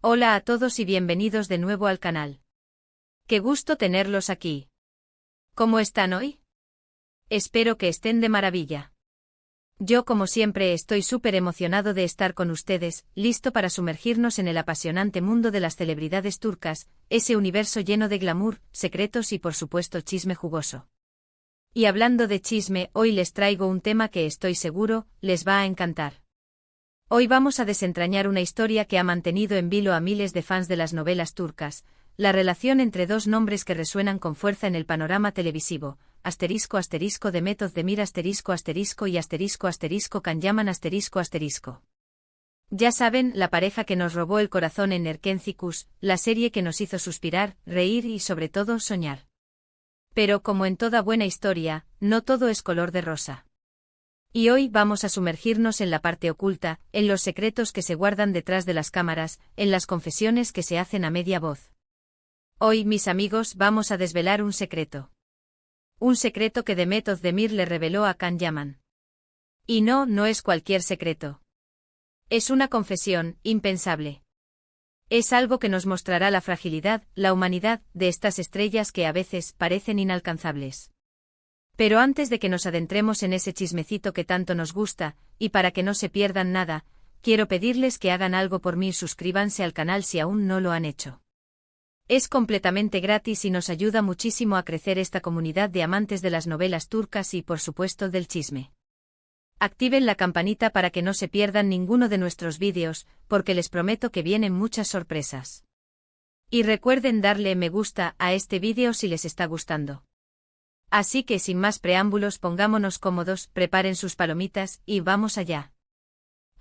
Hola a todos y bienvenidos de nuevo al canal. Qué gusto tenerlos aquí. ¿Cómo están hoy? Espero que estén de maravilla. Yo, como siempre, estoy súper emocionado de estar con ustedes, listo para sumergirnos en el apasionante mundo de las celebridades turcas, ese universo lleno de glamour, secretos y por supuesto chisme jugoso. Y hablando de chisme, hoy les traigo un tema que estoy seguro les va a encantar. Hoy vamos a desentrañar una historia que ha mantenido en vilo a miles de fans de las novelas turcas, la relación entre dos nombres que resuenan con fuerza en el panorama televisivo, *** Demet Özdemir *** Can Yaman ***. Ya saben, la pareja que nos robó el corazón en Erkenci Kuş, la serie que nos hizo suspirar, reír y sobre todo soñar. Pero como en toda buena historia, no todo es color de rosa. Y hoy vamos a sumergirnos en la parte oculta, en los secretos que se guardan detrás de las cámaras, en las confesiones que se hacen a media voz. Hoy, mis amigos, vamos a desvelar un secreto. Un secreto que Demet Özdemir le reveló a Can Yaman. Y no es cualquier secreto. Es una confesión impensable. Es algo que nos mostrará la fragilidad, la humanidad, de estas estrellas que a veces parecen inalcanzables. Pero antes de que nos adentremos en ese chismecito que tanto nos gusta, y para que no se pierdan nada, quiero pedirles que hagan algo por mí y suscríbanse al canal si aún no lo han hecho. Es completamente gratis y nos ayuda muchísimo a crecer esta comunidad de amantes de las novelas turcas y por supuesto del chisme. Activen la campanita para que no se pierdan ninguno de nuestros vídeos, porque les prometo que vienen muchas sorpresas. Y recuerden darle me gusta a este vídeo si les está gustando. Así que sin más preámbulos pongámonos cómodos, preparen sus palomitas, y vamos allá.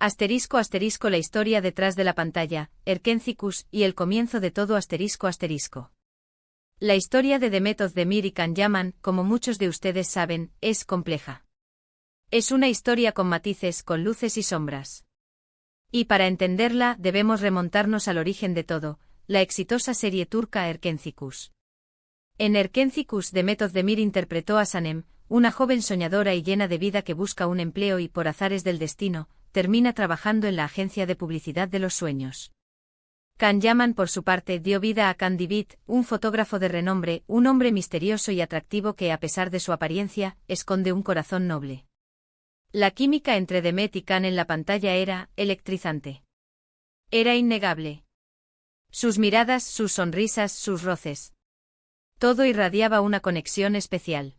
*** La historia detrás de la pantalla, Erkenci Kuş, y el comienzo de todo ***. La historia de Demet Özdemir y Can Yaman, como muchos de ustedes saben, es compleja. Es una historia con matices, con luces y sombras. Y para entenderla debemos remontarnos al origen de todo, la exitosa serie turca Erkenci Kuş. En Erkenci Kuş, Demet Özdemir interpretó a Sanem, una joven soñadora y llena de vida que busca un empleo y por azares del destino, termina trabajando en la agencia de publicidad de los sueños. Can Yaman, por su parte, dio vida a Can Divit, un fotógrafo de renombre, un hombre misterioso y atractivo que, a pesar de su apariencia, esconde un corazón noble. La química entre Demet y Can en la pantalla era electrizante. Era innegable. Sus miradas, sus sonrisas, sus roces. Todo irradiaba una conexión especial.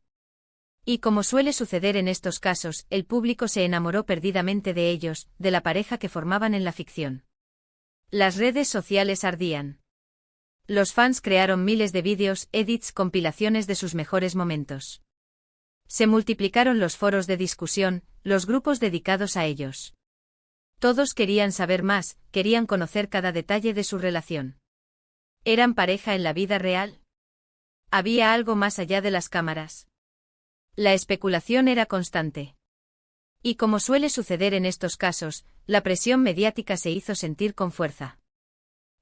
Y como suele suceder en estos casos, el público se enamoró perdidamente de ellos, de la pareja que formaban en la ficción. Las redes sociales ardían. Los fans crearon miles de vídeos, edits, compilaciones de sus mejores momentos. Se multiplicaron los foros de discusión, los grupos dedicados a ellos. Todos querían saber más, querían conocer cada detalle de su relación. ¿Eran pareja en la vida real? ¿Había algo más allá de las cámaras? La especulación era constante. Y como suele suceder en estos casos, la presión mediática se hizo sentir con fuerza.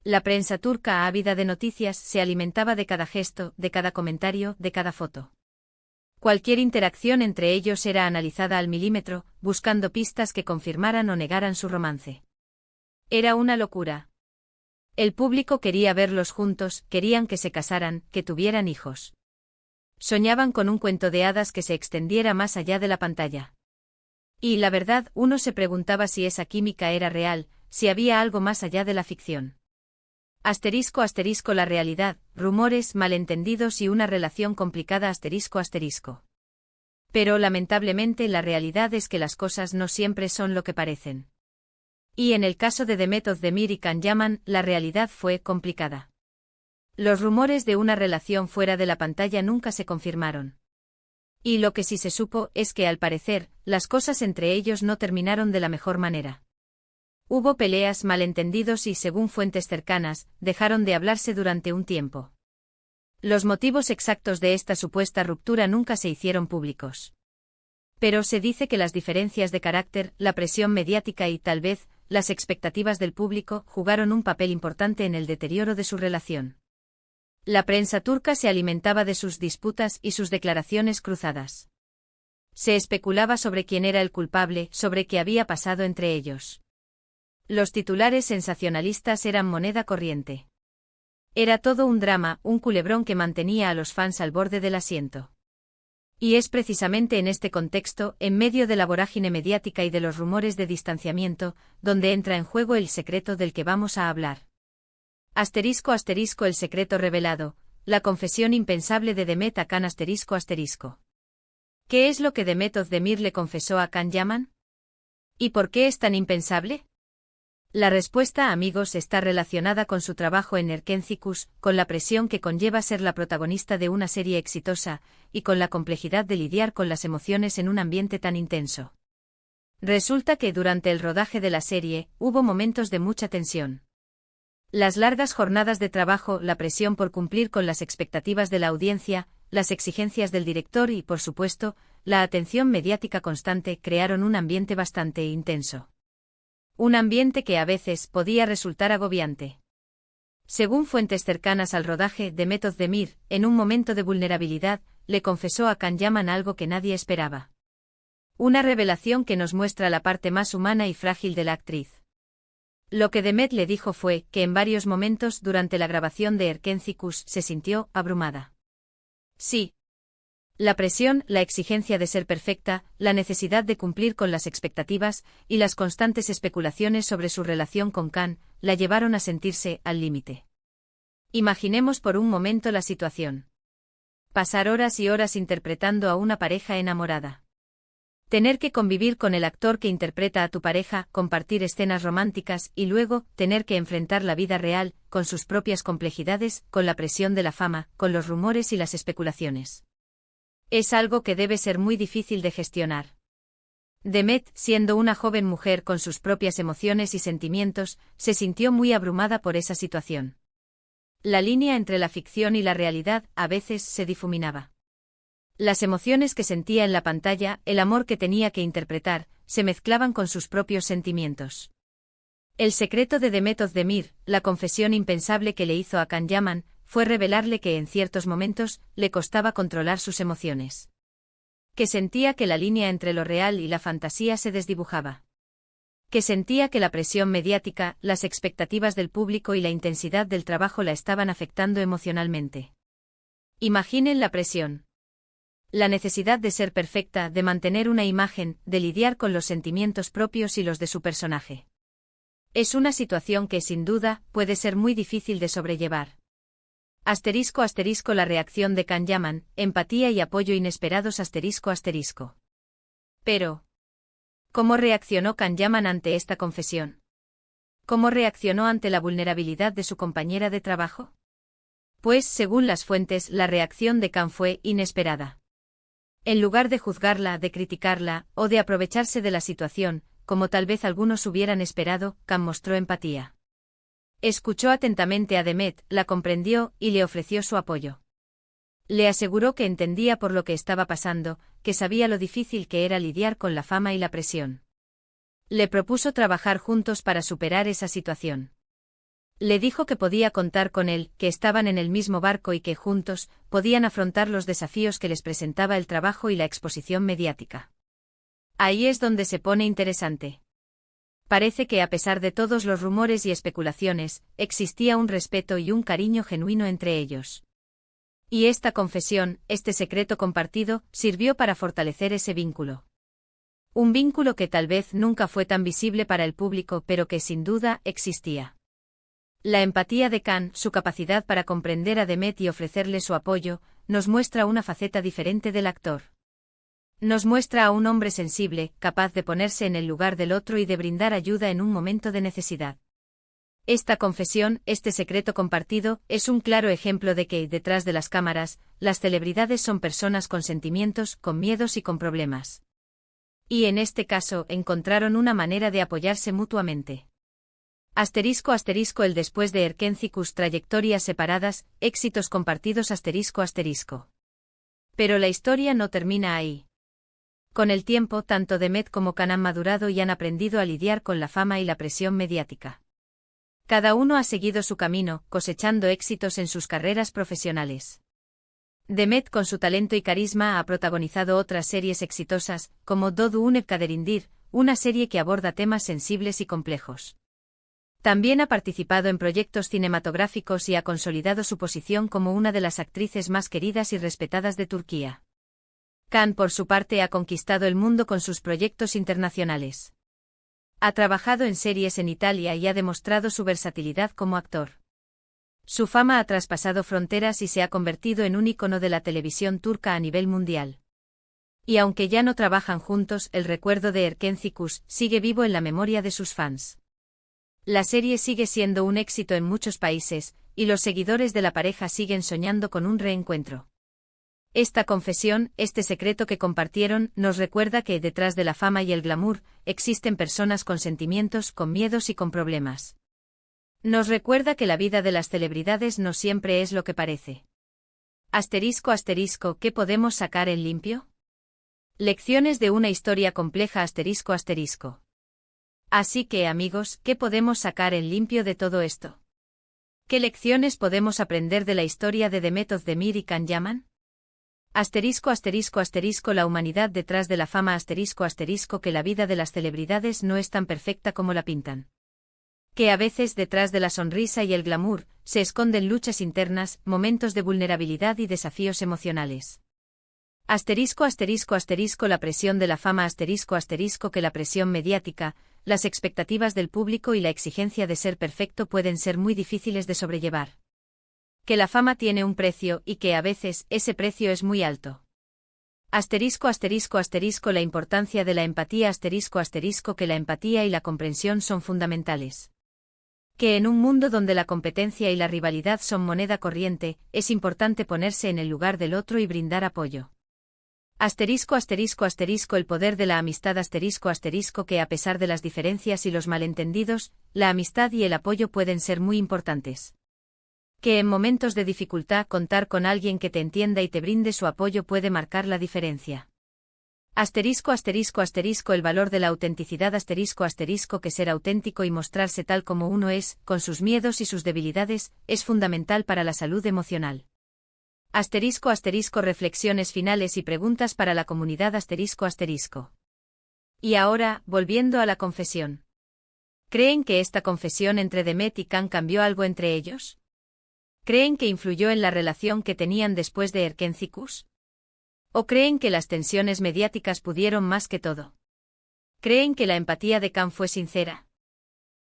La prensa turca, ávida de noticias, se alimentaba de cada gesto, de cada comentario, de cada foto. Cualquier interacción entre ellos era analizada al milímetro, buscando pistas que confirmaran o negaran su romance. Era una locura. El público quería verlos juntos, querían que se casaran, que tuvieran hijos. Soñaban con un cuento de hadas que se extendiera más allá de la pantalla. Y la verdad, uno se preguntaba si esa química era real, si había algo más allá de la ficción. *** La realidad, rumores, malentendidos y una relación complicada ***. Pero lamentablemente la realidad es que las cosas no siempre son lo que parecen. Y en el caso de Demet Özdemir y Can Yaman, la realidad fue complicada. Los rumores de una relación fuera de la pantalla nunca se confirmaron. Y lo que sí se supo es que, al parecer, las cosas entre ellos no terminaron de la mejor manera. Hubo peleas, malentendidos y, según fuentes cercanas, dejaron de hablarse durante un tiempo. Los motivos exactos de esta supuesta ruptura nunca se hicieron públicos. Pero se dice que las diferencias de carácter, la presión mediática y, tal vez, las expectativas del público jugaron un papel importante en el deterioro de su relación. La prensa turca se alimentaba de sus disputas y sus declaraciones cruzadas. Se especulaba sobre quién era el culpable, sobre qué había pasado entre ellos. Los titulares sensacionalistas eran moneda corriente. Era todo un drama, un culebrón que mantenía a los fans al borde del asiento. Y es precisamente en este contexto, en medio de la vorágine mediática y de los rumores de distanciamiento, donde entra en juego el secreto del que vamos a hablar. *** El secreto revelado, la confesión impensable de Demet a Can ***. ¿Qué es lo que Demet Özdemir le confesó a Can Yaman? ¿Y por qué es tan impensable? La respuesta, amigos, está relacionada con su trabajo en Erkencikus, con la presión que conlleva ser la protagonista de una serie exitosa, y con la complejidad de lidiar con las emociones en un ambiente tan intenso. Resulta que durante el rodaje de la serie, hubo momentos de mucha tensión. Las largas jornadas de trabajo, la presión por cumplir con las expectativas de la audiencia, las exigencias del director y, por supuesto, la atención mediática constante crearon un ambiente bastante intenso. Un ambiente que a veces podía resultar agobiante. Según fuentes cercanas al rodaje, Demet Özdemir, en un momento de vulnerabilidad, le confesó a Can Yaman algo que nadie esperaba. Una revelación que nos muestra la parte más humana y frágil de la actriz. Lo que Demet le dijo fue que en varios momentos durante la grabación de Erkencikus se sintió abrumada. Sí. La presión, la exigencia de ser perfecta, la necesidad de cumplir con las expectativas, y las constantes especulaciones sobre su relación con Can, la llevaron a sentirse al límite. Imaginemos por un momento la situación. Pasar horas y horas interpretando a una pareja enamorada. Tener que convivir con el actor que interpreta a tu pareja, compartir escenas románticas y luego tener que enfrentar la vida real, con sus propias complejidades, con la presión de la fama, con los rumores y las especulaciones. Es algo que debe ser muy difícil de gestionar. Demet, siendo una joven mujer con sus propias emociones y sentimientos, se sintió muy abrumada por esa situación. La línea entre la ficción y la realidad a veces se difuminaba. Las emociones que sentía en la pantalla, el amor que tenía que interpretar, se mezclaban con sus propios sentimientos. El secreto de Demet Özdemir, la confesión impensable que le hizo a Can Yaman, fue revelarle que en ciertos momentos le costaba controlar sus emociones. Que sentía que la línea entre lo real y la fantasía se desdibujaba. Que sentía que la presión mediática, las expectativas del público y la intensidad del trabajo la estaban afectando emocionalmente. Imaginen la presión. La necesidad de ser perfecta, de mantener una imagen, de lidiar con los sentimientos propios y los de su personaje. Es una situación que, sin duda, puede ser muy difícil de sobrellevar. La reacción de Can Yaman, empatía y apoyo inesperados ***. Pero, ¿cómo reaccionó Can Yaman ante esta confesión? ¿Cómo reaccionó ante la vulnerabilidad de su compañera de trabajo? Pues, según las fuentes, la reacción de Can fue inesperada. En lugar de juzgarla, de criticarla, o de aprovecharse de la situación, como tal vez algunos hubieran esperado, Can mostró empatía. Escuchó atentamente a Demet, la comprendió y le ofreció su apoyo. Le aseguró que entendía por lo que estaba pasando, que sabía lo difícil que era lidiar con la fama y la presión. Le propuso trabajar juntos para superar esa situación. Le dijo que podía contar con él, que estaban en el mismo barco y que juntos podían afrontar los desafíos que les presentaba el trabajo y la exposición mediática. Ahí es donde se pone interesante. Parece que a pesar de todos los rumores y especulaciones, existía un respeto y un cariño genuino entre ellos. Y esta confesión, este secreto compartido, sirvió para fortalecer ese vínculo. Un vínculo que tal vez nunca fue tan visible para el público, pero que sin duda existía. La empatía de Can, su capacidad para comprender a Demet y ofrecerle su apoyo, nos muestra una faceta diferente del actor. Nos muestra a un hombre sensible, capaz de ponerse en el lugar del otro y de brindar ayuda en un momento de necesidad. Esta confesión, este secreto compartido, es un claro ejemplo de que, detrás de las cámaras, las celebridades son personas con sentimientos, con miedos y con problemas. Y en este caso, encontraron una manera de apoyarse mutuamente. *** El después de Erkencikus, trayectorias separadas, éxitos compartidos ***. Pero la historia no termina ahí. Con el tiempo, tanto Demet como Can han madurado y han aprendido a lidiar con la fama y la presión mediática. Cada uno ha seguido su camino, cosechando éxitos en sus carreras profesionales. Demet, con su talento y carisma, ha protagonizado otras series exitosas, como Doğduğun Ev Kaderindir, una serie que aborda temas sensibles y complejos. También ha participado en proyectos cinematográficos y ha consolidado su posición como una de las actrices más queridas y respetadas de Turquía. Can, por su parte, ha conquistado el mundo con sus proyectos internacionales. Ha trabajado en series en Italia y ha demostrado su versatilidad como actor. Su fama ha traspasado fronteras y se ha convertido en un ícono de la televisión turca a nivel mundial. Y aunque ya no trabajan juntos, el recuerdo de Erken Cikus sigue vivo en la memoria de sus fans. La serie sigue siendo un éxito en muchos países, y los seguidores de la pareja siguen soñando con un reencuentro. Esta confesión, este secreto que compartieron, nos recuerda que detrás de la fama y el glamour, existen personas con sentimientos, con miedos y con problemas. Nos recuerda que la vida de las celebridades no siempre es lo que parece. Asterisco asterisco, ¿qué podemos sacar en limpio? Lecciones de una historia compleja asterisco asterisco. Así que, amigos, ¿qué podemos sacar en limpio de todo esto? ¿Qué lecciones podemos aprender de la historia de Demet Özdemir y Can Yaman? Asterisco asterisco asterisco, la humanidad detrás de la fama asterisco asterisco, que la vida de las celebridades no es tan perfecta como la pintan. Que a veces detrás de la sonrisa y el glamour, se esconden luchas internas, momentos de vulnerabilidad y desafíos emocionales. Asterisco asterisco asterisco, la presión de la fama asterisco asterisco, que la presión mediática, las expectativas del público y la exigencia de ser perfecto pueden ser muy difíciles de sobrellevar. Que la fama tiene un precio y que a veces ese precio es muy alto. Asterisco asterisco asterisco, la importancia de la empatía asterisco asterisco, que la empatía y la comprensión son fundamentales. Que en un mundo donde la competencia y la rivalidad son moneda corriente, es importante ponerse en el lugar del otro y brindar apoyo. Asterisco asterisco asterisco, el poder de la amistad asterisco asterisco, que a pesar de las diferencias y los malentendidos, la amistad y el apoyo pueden ser muy importantes. Que en momentos de dificultad contar con alguien que te entienda y te brinde su apoyo puede marcar la diferencia. Asterisco asterisco asterisco, el valor de la autenticidad asterisco asterisco, que ser auténtico y mostrarse tal como uno es, con sus miedos y sus debilidades, es fundamental para la salud emocional. Asterisco asterisco, reflexiones finales y preguntas para la comunidad asterisco asterisco. Y ahora, volviendo a la confesión. ¿Creen que esta confesión entre Demet y Can cambió algo entre ellos? ¿Creen que influyó en la relación que tenían después de Erken Cikus? ¿O creen que las tensiones mediáticas pudieron más que todo? ¿Creen que la empatía de Can fue sincera?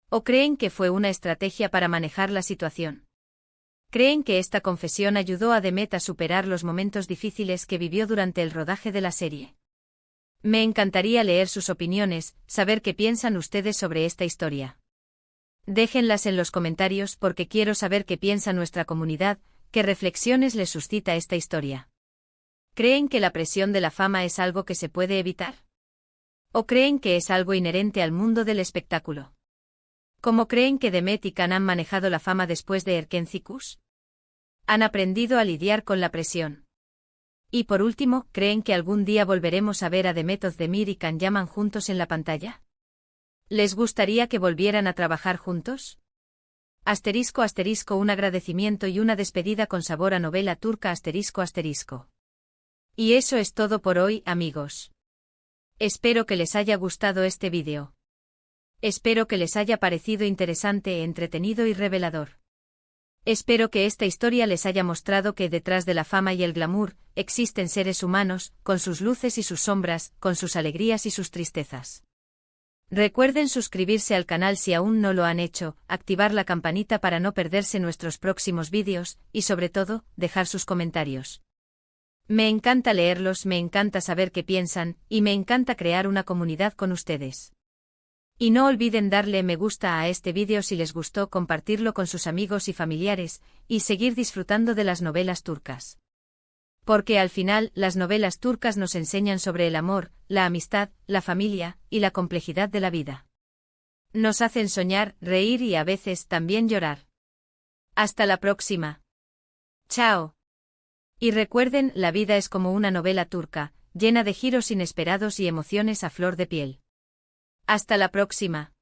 ¿O creen que fue una estrategia para manejar la situación? ¿Creen que esta confesión ayudó a Demet a superar los momentos difíciles que vivió durante el rodaje de la serie? Me encantaría leer sus opiniones, saber qué piensan ustedes sobre esta historia. Déjenlas en los comentarios porque quiero saber qué piensa nuestra comunidad, qué reflexiones les suscita esta historia. ¿Creen que la presión de la fama es algo que se puede evitar? ¿O creen que es algo inherente al mundo del espectáculo? ¿Cómo creen que Demet y Can han manejado la fama después de Erken Cikus? ¿Han aprendido a lidiar con la presión? Y por último, ¿creen que algún día volveremos a ver a Demet Özdemir y Can Yaman juntos en la pantalla? ¿Les gustaría que volvieran a trabajar juntos? Asterisco asterisco, un agradecimiento y una despedida con sabor a novela turca asterisco asterisco. Y eso es todo por hoy, amigos. Espero que les haya gustado este vídeo. Espero que les haya parecido interesante, entretenido y revelador. Espero que esta historia les haya mostrado que detrás de la fama y el glamour, existen seres humanos, con sus luces y sus sombras, con sus alegrías y sus tristezas. Recuerden suscribirse al canal si aún no lo han hecho, activar la campanita para no perderse nuestros próximos vídeos, y sobre todo, dejar sus comentarios. Me encanta leerlos, me encanta saber qué piensan, y me encanta crear una comunidad con ustedes. Y no olviden darle me gusta a este vídeo si les gustó, compartirlo con sus amigos y familiares, y seguir disfrutando de las novelas turcas. Porque al final, las novelas turcas nos enseñan sobre el amor, la amistad, la familia, y la complejidad de la vida. Nos hacen soñar, reír y a veces también llorar. Hasta la próxima. Chao. Y recuerden, la vida es como una novela turca, llena de giros inesperados y emociones a flor de piel. Hasta la próxima.